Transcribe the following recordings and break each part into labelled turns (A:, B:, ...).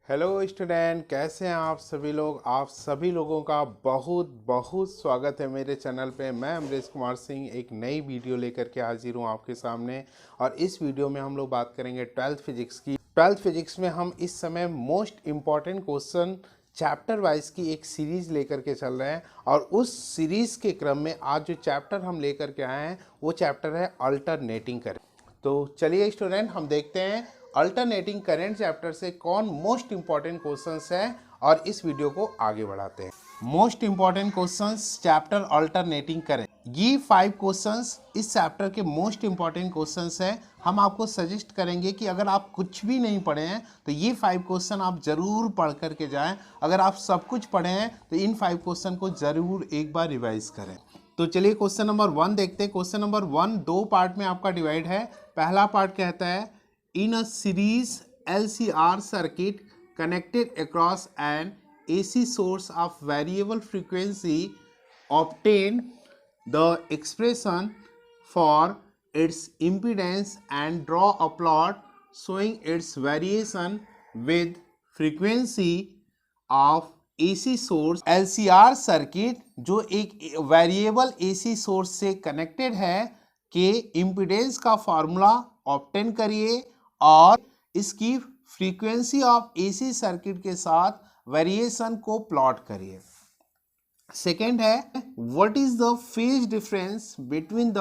A: Hello student, कैसे हैं आप सभी लोग। आप सभी लोगों का बहुत बहुत स्वागत है मेरे चैनल पे। मैं अमरीश कुमार सिंह एक नई वीडियो लेकर के हाजिर हूँ आपके सामने। और इस वीडियो में हम लोग बात करेंगे 12th फिजिक्स की। 12th फिजिक्स में हम इस समय most important question chapter wise की एक सीरीज़ लेकर के चल रहे हैं। और उस सीरीज़ के क्रम में आज जो चैप्टर हम लेकर के आए हैं वो चैप्टर है अल्टरनेटिंग करंट। तो चलिए स्टूडेंट, हम देखते हैं अल्टरनेटिंग करंट चैप्टर से कौन मोस्ट इंपॉर्टेंट क्वेश्चंस है और इस वीडियो को आगे बढ़ाते हैं। Most important questions chapter alternating current. ये 5 क्वेश्चंस इस चैप्टर के मोस्ट इंपॉर्टेंट क्वेश्चंस हैं। हम आपको सजेस्ट करेंगे कि अगर आप कुछ भी नहीं पढ़े हैं तो ये 5 क्वेश्चन आप जरूर पढ़ करके जाएं। अगर आप सब कुछ पढ़े हैं तो इन 5 क्वेश्चन को जरूर एक बार रिवाइज करें। तो चलिए क्वेश्चन नंबर 1 देखते हैं। क्वेश्चन नंबर 1 दो पार्ट में आपका डिवाइड है। पहला पार्ट कहता है in a series LCR circuit connected across an AC source of variable frequency obtain the expression for its impedance and draw a plot showing its variation with frequency of AC source। LCR circuit जो एक variable AC source से connected है के impedance का formula obtain करिए और इसकी frequency of AC circuit के साथ वेरिएशन को प्लॉट करिए। सेकेंड है what is the phase difference between the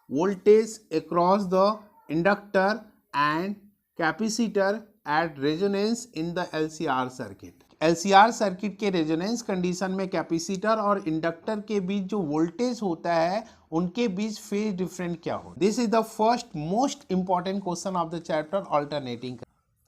A: voltage across the inductor and capacitor at resonance in the LCR circuit. LCR circuit के रेजोनेंस कंडीशन में कैपेसिटर और inductor के बीच जो वोल्टेज होता है उनके बीच फेज डिफरेंस क्या हो। This is the first most important question of the chapter alternating.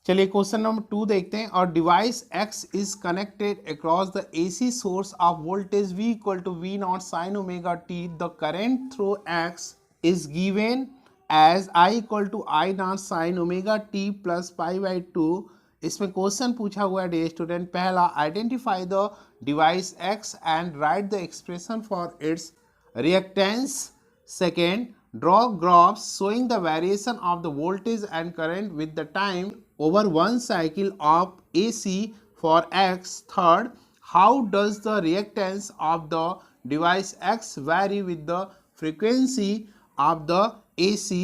A: चलिए क्वेश्चन नंबर 2 देखते हैं। और device X is connected across the AC source of voltage V equal to V nought sine omega t. The current through X is given as I equal to I nought sine omega t plus pi by 2। इसमें क्वेश्चन पूछा हुआ है dear student, पहला identify the device X and right the expression for its reactance. Second, draw graphs showing the variation of the voltage and current with the time over one cycle of AC for X. Third, how does the reactance of the device X vary with the frequency of the AC?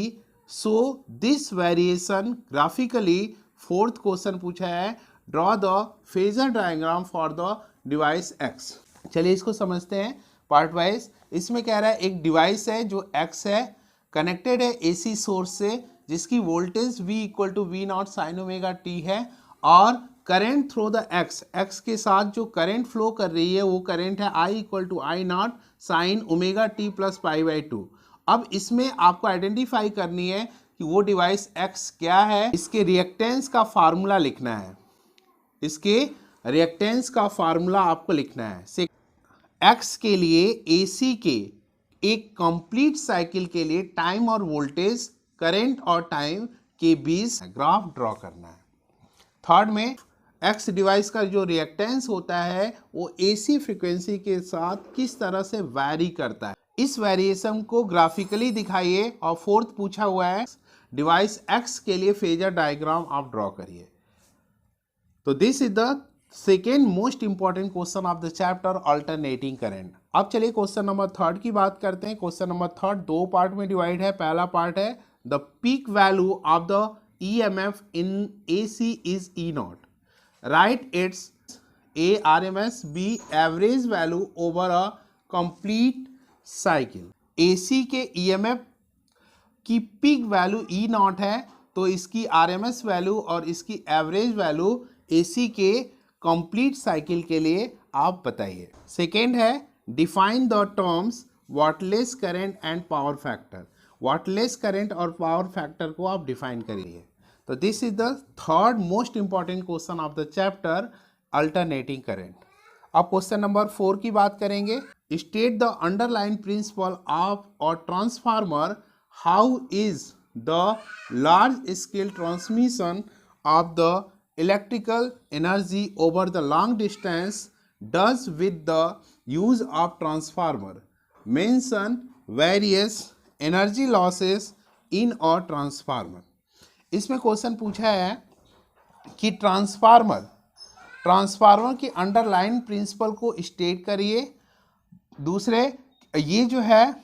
A: So this variation graphically. Fourth question पूछा है draw the phasor diagram for the device X। चलिए इसको समझते हैं part wise. इसमें कह रहा है एक डिवाइस है जो X है, कनेक्टेड है AC सोर्स से जिसकी voltage V equal to V nought sine omega t है और करंट थ्रू द X के साथ जो करंट फ्लो कर रही है वो करंट है I equal to I nought sine omega t plus pi by 2। अब इसमें आपको आइडेंटिफाई करनी है कि वो डिवाइस X क्या है। इसके रिएक्टेंस का फार्मूला लिखना है। इसके रिएक्टेंस का फार्मूला आपको लिखना है। X के लिए AC के एक कंप्लीट साइकिल के लिए टाइम और वोल्टेज, करंट और टाइम के बीच ग्राफ ड्रॉ करना है। थर्ड में X डिवाइस का जो रिएक्टेंस होता है वो AC फ्रीक्वेंसी के साथ किस तरह से वैरी करता है, इस वेरिएशन को ग्राफिकली दिखाइए। और फोर्थ पूछा हुआ है डिवाइस X के लिए फेजर डायग्राम आप ड्रॉ करिए। तो this is the second most important question of the chapter alternating current. अब चलिए क्वेश्चन नंबर 3 की बात करते हैं। क्वेश्चन नंबर 3 दो पार्ट में डिवाइड है। पहला पार्ट है the peak value of the EMF in AC is E not. Right it's A RMS, B average value over a complete cycle. AC के EMF की पीक वैल्यू E नॉट है तो इसकी RMS value और इसकी average value AC के complete cycle के लिए आप बताइए। सेकेंड है define the terms wattless current and power factor. Wattless current और पावर फैक्टर को आप डिफाइन करिए। तो this is the third most important question of the chapter alternating current. अब क्वेश्चन नंबर 4 की बात करेंगे। State the underline principle of a transformer. How is the large scale transmission of the electrical energy over the long distance does with the use of transformer? Mention various energy losses in a transformer। इसमें क्वेश्चन पूछा है कि transformer transformer की underline principal को state करिए। दूसरे, ये जो है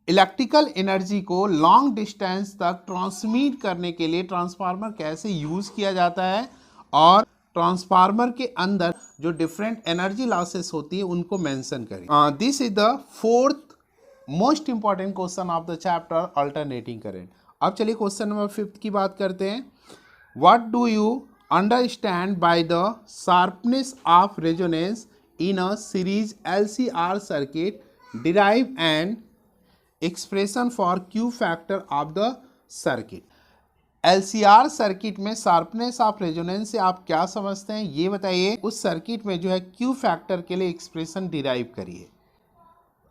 A: इलेक्ट्रिकल एनर्जी को लॉन्ग डिस्टेंस तक ट्रांसमिट करने के लिए ट्रांसफार्मर कैसे यूज किया जाता है, और ट्रांसफार्मर के अंदर जो डिफरेंट एनर्जी लॉसेस होती है उनको मेंशन करिए। This is the fourth most important question of the chapter alternating current. अब चलिए क्वेश्चन नंबर 5 की बात करते हैं। What do you understand by the sharpness of resonance in a series LCR circuit, derive an expression for Q factor of the circuit. LCR circuit में sharpness of resonance से आप क्या समझते हैं ये बताइए। उस सर्किट में जो है Q फैक्टर के लिए एक्सप्रेशन डिराइव करिए।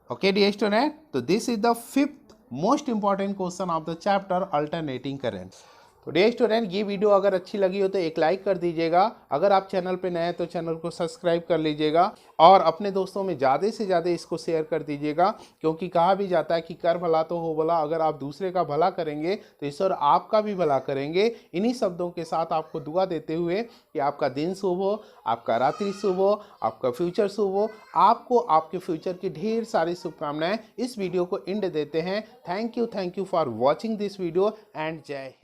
A: ओके डियर स्टूडेंट, तो this is the 5th most important question of the chapter alternating current. तो डियर स्टूडेंट, ये वीडियो अगर अच्छी लगी हो तो एक लाइक कर दीजिएगा। अगर आप चैनल पे नए हैं तो चैनल को सब्सक्राइब कर लीजिएगा और अपने दोस्तों में ज़्यादा से ज़्यादा इसको शेयर कर दीजिएगा, क्योंकि कहा भी जाता है कि कर भला तो हो भला। अगर आप दूसरे का भला करेंगे तो ईश्वर आपका भी भला करेंगे। इन्हीं शब्दों के साथ आपको दुआ देते हुए कि आपका दिन शुभ हो, आपका रात्रि शुभ हो, आपका फ्यूचर शुभ हो, आपको आपके फ्यूचर की ढेर सारी शुभकामनाएं। इस वीडियो को एंड देते हैं। Thank you for watching this video and जय।